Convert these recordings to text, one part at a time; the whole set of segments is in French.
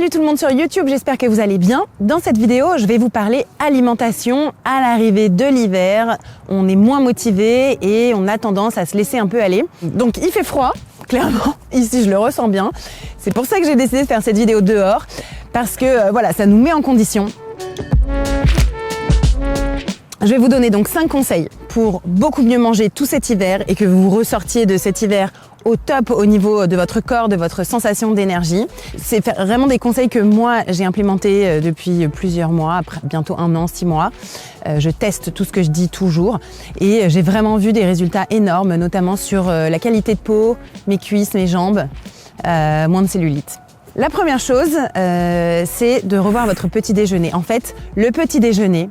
Salut tout le monde sur YouTube, j'espère que vous allez bien. Dans cette vidéo, je vais vous parler alimentation à l'arrivée de l'hiver. On est moins motivé et on a tendance à se laisser un peu aller. Donc il fait froid, clairement, ici je le ressens bien. C'est pour ça que j'ai décidé de faire cette vidéo dehors, parce que voilà, ça nous met en condition. Je vais vous donner donc 5 conseils pour beaucoup mieux manger tout cet hiver et que vous ressortiez de cet hiver au top au niveau de votre corps, de votre sensation d'énergie. C'est vraiment des conseils que moi j'ai implémentés depuis plusieurs mois, après bientôt 1 an, 6 mois. Je teste tout ce que je dis toujours et j'ai vraiment vu des résultats énormes, notamment sur la qualité de peau, mes cuisses, mes jambes, moins de cellulite. La première chose, c'est de revoir votre petit déjeuner. En fait, le petit déjeuner,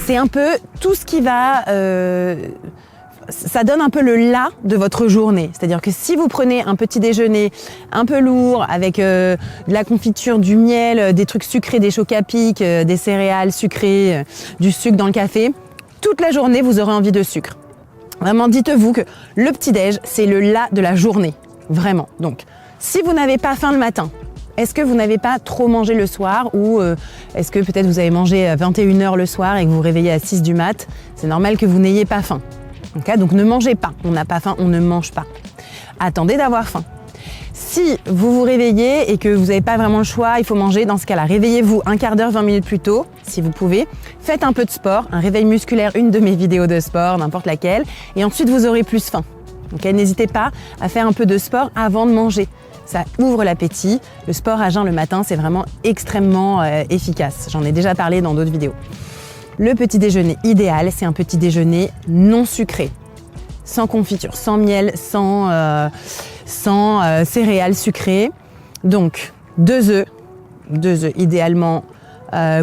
c'est un peu tout ce qui va... ça donne un peu le là de votre journée. C'est-à-dire que si vous prenez un petit déjeuner un peu lourd avec de la confiture, du miel, des trucs sucrés, des chocs à pic, des céréales sucrées, du sucre dans le café, toute la journée, vous aurez envie de sucre. Vraiment, dites-vous que le petit-déj, c'est le là de la journée. Vraiment. Donc, si vous n'avez pas faim le matin, est-ce que vous n'avez pas trop mangé le soir ou est-ce que peut-être vous avez mangé à 21h le soir et que vous vous réveillez à 6 du mat? C'est normal que vous n'ayez pas faim. Okay, donc ne mangez pas. On n'a pas faim, on ne mange pas. Attendez d'avoir faim. Si vous vous réveillez et que vous n'avez pas vraiment le choix, il faut manger, dans ce cas-là, réveillez-vous un quart d'heure, 20 minutes plus tôt, si vous pouvez. Faites un peu de sport, un réveil musculaire, une de mes vidéos de sport, n'importe laquelle, et ensuite vous aurez plus faim. Okay, n'hésitez pas à faire un peu de sport avant de manger. Ça ouvre l'appétit. Le sport à jeun le matin, c'est vraiment extrêmement efficace. J'en ai déjà parlé dans d'autres vidéos. Le petit déjeuner idéal, c'est un petit déjeuner non sucré, sans confiture, sans miel, sans céréales sucrées. Donc 2 œufs idéalement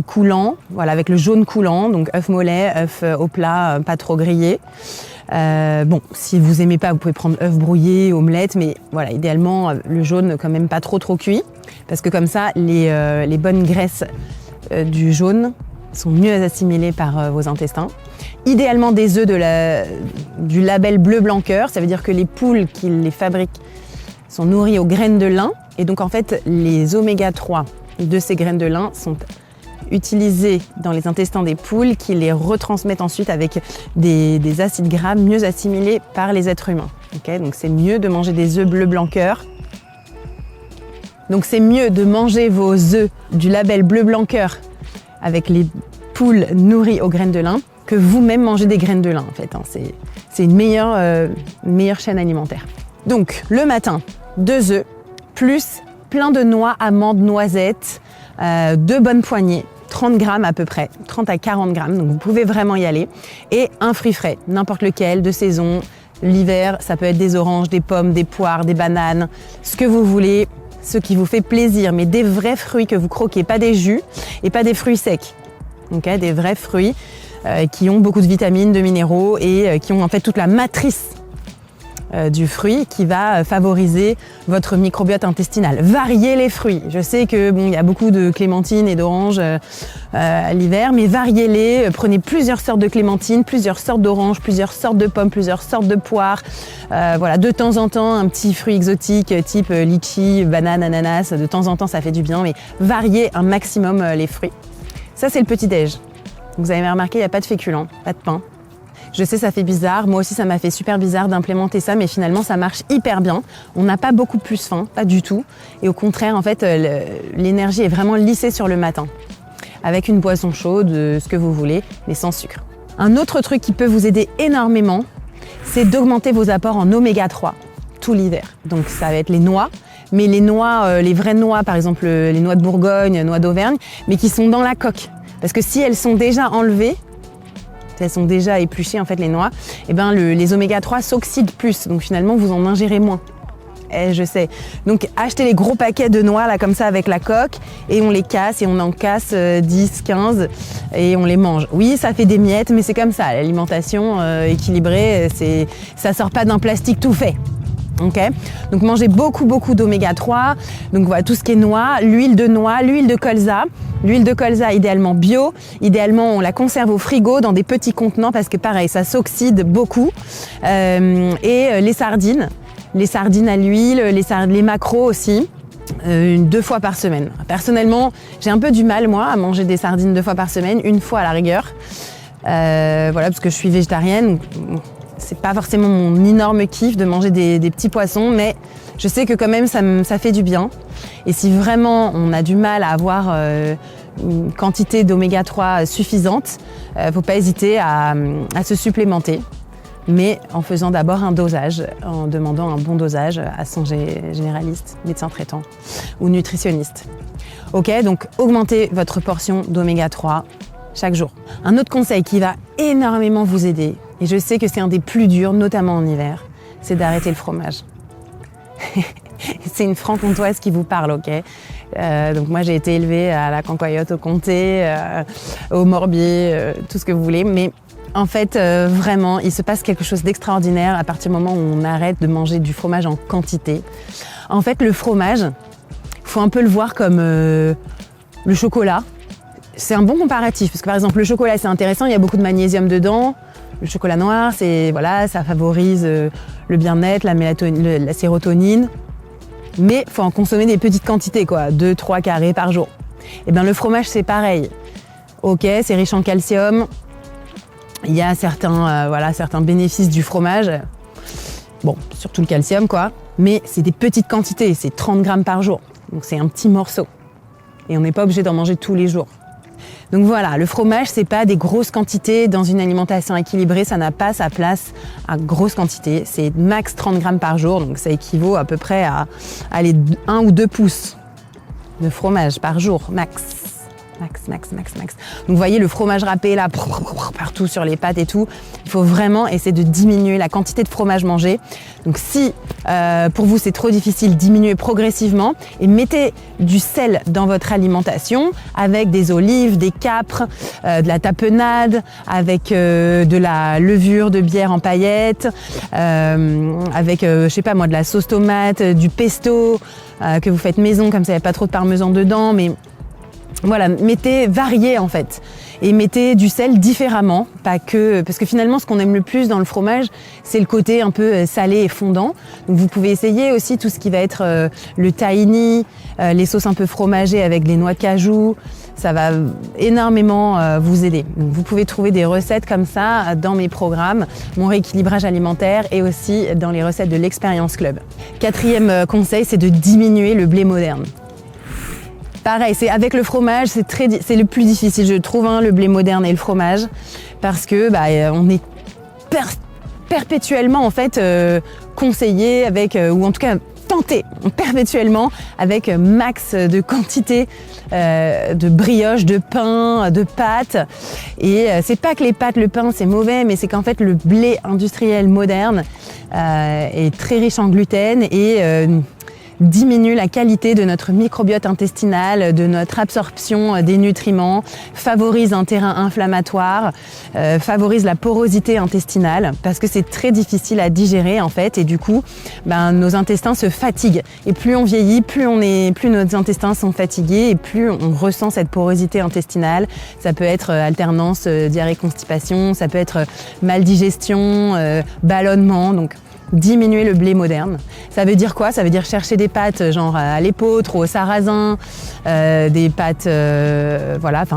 coulants, voilà, avec le jaune coulant, donc œuf mollet, œuf au plat, pas trop grillé. Bon, si vous aimez pas, vous pouvez prendre œuf brouillé, omelette, mais voilà, idéalement le jaune quand même pas trop cuit, parce que comme ça les bonnes graisses du jaune sont mieux assimilées par vos intestins. Idéalement des œufs du label bleu blanc cœur, ça veut dire que les poules qui les fabriquent sont nourries aux graines de lin, et donc en fait les oméga 3 de ces graines de lin sont utilisés dans les intestins des poules qui les retransmettent ensuite avec des acides gras mieux assimilés par les êtres humains. Okay, donc c'est mieux de manger des œufs bleu blanc cœur. Donc c'est mieux de manger vos œufs du label bleu blanc cœur avec les poules nourries aux graines de lin que vous-même manger des graines de lin en fait. Hein. C'est une meilleure chaîne alimentaire. Donc le matin, 2 œufs plus plein de noix, amandes, noisettes, 2 bonnes poignées, 30 grammes à peu près, 30 à 40 grammes, donc vous pouvez vraiment y aller. Et un fruit frais, n'importe lequel, de saison. L'hiver, ça peut être des oranges, des pommes, des poires, des bananes, ce que vous voulez, ce qui vous fait plaisir, mais des vrais fruits que vous croquez, pas des jus et pas des fruits secs. Okay, des vrais fruits qui ont beaucoup de vitamines, de minéraux et qui ont en fait toute la matrice du fruit qui va favoriser votre microbiote intestinal. Variez les fruits. Je sais que bon, il y a beaucoup de clémentines et d'oranges à l'hiver, mais variez-les. Prenez plusieurs sortes de clémentines, plusieurs sortes d'oranges, plusieurs sortes de pommes, plusieurs sortes de poires. Voilà, de temps en temps, un petit fruit exotique type litchi, banane, ananas. De temps en temps, ça fait du bien, mais variez un maximum les fruits. Ça, c'est le petit-déj. Vous avez remarqué, il n'y a pas de féculents, pas de pain. Je sais, ça fait bizarre. Moi aussi, ça m'a fait super bizarre d'implémenter ça, mais finalement, ça marche hyper bien. On n'a pas beaucoup plus faim, pas du tout. Et au contraire, en fait, l'énergie est vraiment lissée sur le matin. Avec une boisson chaude, ce que vous voulez, mais sans sucre. Un autre truc qui peut vous aider énormément, c'est d'augmenter vos apports en oméga 3 tout l'hiver. Donc, ça va être les noix. Mais les noix, les vraies noix, par exemple, les noix de Bourgogne, noix d'Auvergne, mais qui sont dans la coque. Parce que si elles sont déjà enlevées, elles sont déjà épluchées en fait les noix, et ben les oméga 3 s'oxydent plus, donc finalement vous en ingérez moins. Je sais. Donc achetez les gros paquets de noix là comme ça avec la coque et on les casse et on en casse 10, 15 et on les mange. Oui, ça fait des miettes, mais c'est comme ça. L'alimentation équilibrée, ça sort pas d'un plastique tout fait. Okay, donc mangez beaucoup d'oméga 3, donc voilà tout ce qui est noix, l'huile de colza. L'huile de colza idéalement bio, idéalement on la conserve au frigo dans des petits contenants parce que pareil ça s'oxyde beaucoup. Et les sardines à l'huile, les maquereaux aussi. 2 fois par semaine. Personnellement, j'ai un peu du mal, moi, à manger des sardines 2 fois par semaine, 1 fois à la rigueur. Voilà, parce que je suis végétarienne. C'est pas forcément mon énorme kiff de manger des petits poissons, mais je sais que quand même ça fait du bien. Et si vraiment on a du mal à avoir une quantité d'oméga 3 suffisante, faut pas hésiter à se supplémenter, mais en faisant d'abord un dosage, en demandant un bon dosage à son généraliste, médecin traitant ou nutritionniste. Ok, donc augmentez votre portion d'oméga 3 chaque jour. Un autre conseil qui va énormément vous aider, et je sais que c'est un des plus durs, notamment en hiver, c'est d'arrêter le fromage. C'est une franc-comtoise qui vous parle, ok? Donc moi j'ai été élevée à la Cancoyote, au Comté, au Morbier, tout ce que vous voulez, mais en fait vraiment il se passe quelque chose d'extraordinaire à partir du moment où on arrête de manger du fromage en quantité. En fait le fromage, faut un peu le voir comme le chocolat. C'est un bon comparatif parce que par exemple le chocolat c'est intéressant, il y a beaucoup de magnésium dedans. Le chocolat noir, ça favorise le bien-être, la sérotonine. Mais il faut en consommer des petites quantités, 2-3 carrés par jour. Et bien le fromage c'est pareil. Ok, c'est riche en calcium. Il y a certains bénéfices du fromage. Bon, surtout le calcium Mais c'est des petites quantités, c'est 30 grammes par jour. Donc c'est un petit morceau. Et on n'est pas obligé d'en manger tous les jours. Donc voilà, le fromage, c'est pas des grosses quantités dans une alimentation équilibrée, ça n'a pas sa place à grosse quantité. C'est max 30 grammes par jour, donc ça équivaut à peu près à 1 ou 2 pouces de fromage par jour, max. Donc vous voyez le fromage râpé là, partout sur les pâtes et tout. Il faut vraiment essayer de diminuer la quantité de fromage mangé. Donc si pour vous c'est trop difficile, diminuez progressivement et mettez du sel dans votre alimentation avec des olives, des capres, de la tapenade, avec de la levure de bière en paillettes, avec de la sauce tomate, du pesto que vous faites maison, comme ça il n'y a pas trop de parmesan dedans, mais voilà, variez en fait et mettez du sel différemment, pas que parce que finalement ce qu'on aime le plus dans le fromage, c'est le côté un peu salé et fondant. Donc vous pouvez essayer aussi tout ce qui va être le tahini, les sauces un peu fromagées avec des noix de cajou, ça va énormément vous aider. Donc vous pouvez trouver des recettes comme ça dans mes programmes, mon rééquilibrage alimentaire et aussi dans les recettes de l'Expérience Club. 4e conseil, c'est de diminuer le blé moderne. Pareil, c'est avec le fromage, c'est le plus difficile, je trouve, le blé moderne et le fromage, parce que on est perpétuellement en fait conseillé avec, ou en tout cas tenté perpétuellement avec max de quantité de brioche, de pain, de pâtes. Et c'est pas que les pâtes, le pain c'est mauvais, mais c'est qu'en fait le blé industriel moderne est très riche en gluten et diminue la qualité de notre microbiote intestinal, de notre absorption des nutriments, favorise un terrain inflammatoire, favorise la porosité intestinale parce que c'est très difficile à digérer en fait et du coup nos intestins se fatiguent et plus on vieillit, plus nos intestins sont fatigués et plus on ressent cette porosité intestinale. Ça peut être alternance diarrhée-constipation, ça peut être maldigestion, ballonnement, donc diminuer le blé moderne. Ça veut dire quoi? Ça veut dire chercher des pâtes genre à l'épeautre ou au sarrasin, des pâtes,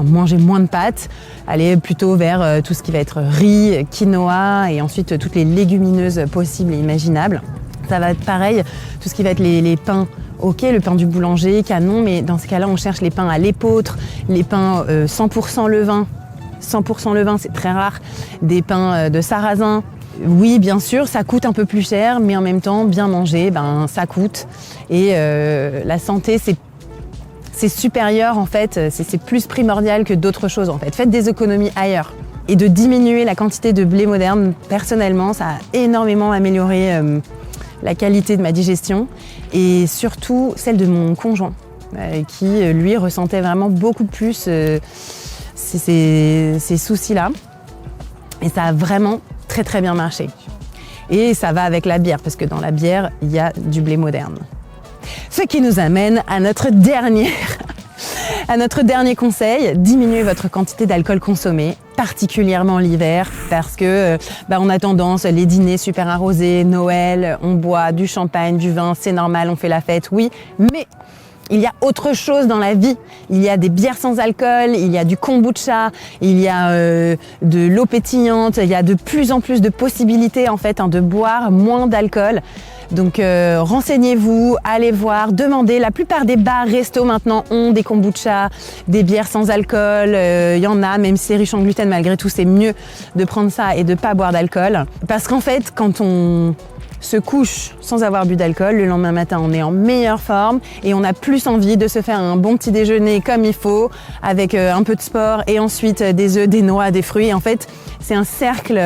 manger moins de pâtes, aller plutôt vers tout ce qui va être riz, quinoa et ensuite toutes les légumineuses possibles et imaginables. Ça va être pareil, tout ce qui va être les pains. Ok, le pain du boulanger, canon, mais dans ce cas-là, on cherche les pains à l'épeautre, les pains 100% levain. 100% levain, c'est très rare. Des pains de sarrasin. Oui, bien sûr, ça coûte un peu plus cher, mais en même temps, bien manger, ça coûte. Et la santé, c'est supérieur en fait, c'est plus primordial que d'autres choses en fait. Faites des économies ailleurs. Et de diminuer la quantité de blé moderne, personnellement, ça a énormément amélioré la qualité de ma digestion et surtout celle de mon conjoint, qui lui ressentait vraiment beaucoup plus ces soucis-là. Et ça a vraiment très très bien marché. Et ça va avec la bière, parce que dans la bière, il y a du blé moderne. Ce qui nous amène à notre dernier conseil, diminuez votre quantité d'alcool consommé particulièrement l'hiver, parce que on a tendance, les dîners super arrosés, Noël, on boit du champagne, du vin, c'est normal, on fait la fête, oui, mais il y a autre chose dans la vie. Il y a des bières sans alcool, il y a du kombucha, il y a de l'eau pétillante, il y a de plus en plus de possibilités en fait de boire moins d'alcool. Donc renseignez-vous, allez voir, demandez. La plupart des bars, restos maintenant ont des kombucha, des bières sans alcool. Il y en a, même si c'est riche en gluten, malgré tout, c'est mieux de prendre ça et de pas boire d'alcool. Parce qu'en fait, quand on se couche sans avoir bu d'alcool, le lendemain matin on est en meilleure forme et on a plus envie de se faire un bon petit déjeuner comme il faut, avec un peu de sport et ensuite des œufs, des noix, des fruits. En fait, c'est un cercle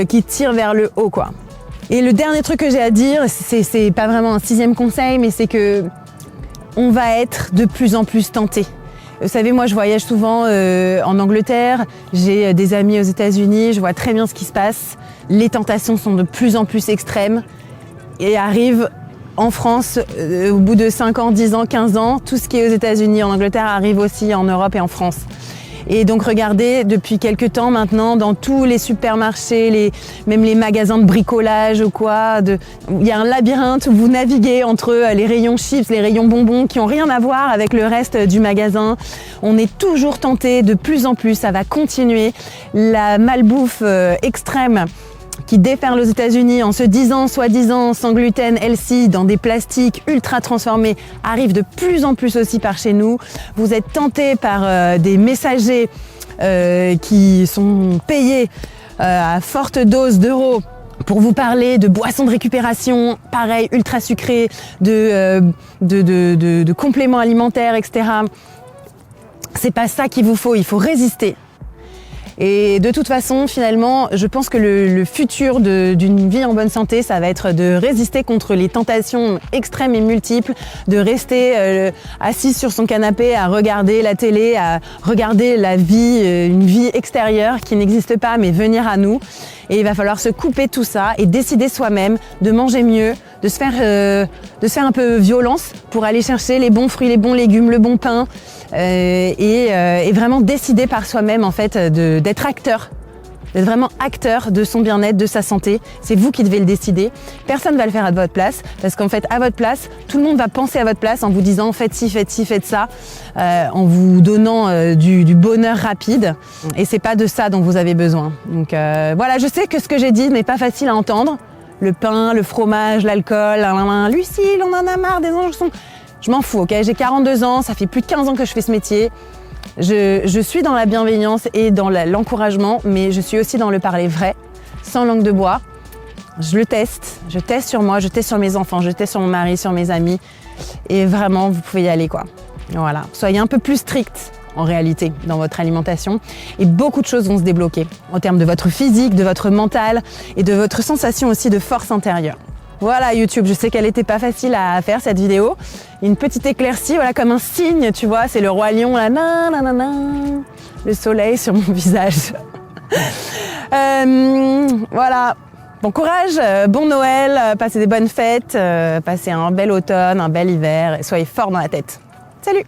qui tire vers le haut, quoi. Et le dernier truc que j'ai à dire, c'est pas vraiment un 6e conseil, mais c'est que on va être de plus en plus tenté. Vous savez, moi je voyage souvent en Angleterre, j'ai des amis aux États-Unis, je vois très bien ce qui se passe. Les tentations sont de plus en plus extrêmes et arrivent en France au bout de 5 ans, 10 ans, 15 ans. Tout ce qui est aux États-Unis, en Angleterre arrive aussi en Europe et en France. Et donc regardez, depuis quelques temps maintenant, dans tous les supermarchés, même les magasins de bricolage ou quoi, il y a un labyrinthe où vous naviguez entre les rayons chips, les rayons bonbons qui n'ont rien à voir avec le reste du magasin. On est toujours tenté, de plus en plus, ça va continuer. La malbouffe extrême qui déferle aux États-Unis en se disant, soi-disant, sans gluten, healthy, dans des plastiques ultra transformés, arrive de plus en plus aussi par chez nous. Vous êtes tentés par des messagers qui sont payés à forte dose d'euros pour vous parler de boissons de récupération, pareil, ultra sucrées, de compléments alimentaires, etc. C'est pas ça qu'il vous faut, il faut résister. Et de toute façon, finalement, je pense que le futur d'une vie en bonne santé, ça va être de résister contre les tentations extrêmes et multiples, de rester assis sur son canapé à regarder la télé, à regarder la vie, une vie extérieure qui n'existe pas, mais venir à nous. Et il va falloir se couper tout ça et décider soi-même de manger mieux, de se faire un peu violence pour aller chercher les bons fruits, les bons légumes, le bon pain, et vraiment décider par soi-même en fait d'être acteur, d'être vraiment acteur de son bien-être, de sa santé. C'est vous qui devez le décider. Personne ne va le faire à votre place parce qu'en fait à votre place, tout le monde va penser à votre place en vous disant faites ci, faites ci, faites ça, en vous donnant du bonheur rapide. Et c'est pas de ça dont vous avez besoin. Donc voilà, je sais que ce que j'ai dit n'est pas facile à entendre. Le pain, le fromage, l'alcool, Lucille, on en a marre des injonctions. Je m'en fous, ok? J'ai 42 ans, ça fait plus de 15 ans que je fais ce métier. Je suis dans la bienveillance et dans l'encouragement, mais je suis aussi dans le parler vrai, sans langue de bois. Je teste sur moi, je teste sur mes enfants, je teste sur mon mari, sur mes amis. Et vraiment, vous pouvez y aller, quoi. Voilà. Soyez un peu plus strict, en réalité, dans votre alimentation. Et beaucoup de choses vont se débloquer en termes de votre physique, de votre mental et de votre sensation aussi de force intérieure. Voilà YouTube, je sais qu'elle n'était pas facile à faire cette vidéo. Une petite éclaircie, voilà, comme un signe, tu vois, c'est le roi lion, là, le soleil sur mon visage. Voilà, bon courage, bon Noël, passez des bonnes fêtes, passez un bel automne, un bel hiver, et soyez forts dans la tête. Salut!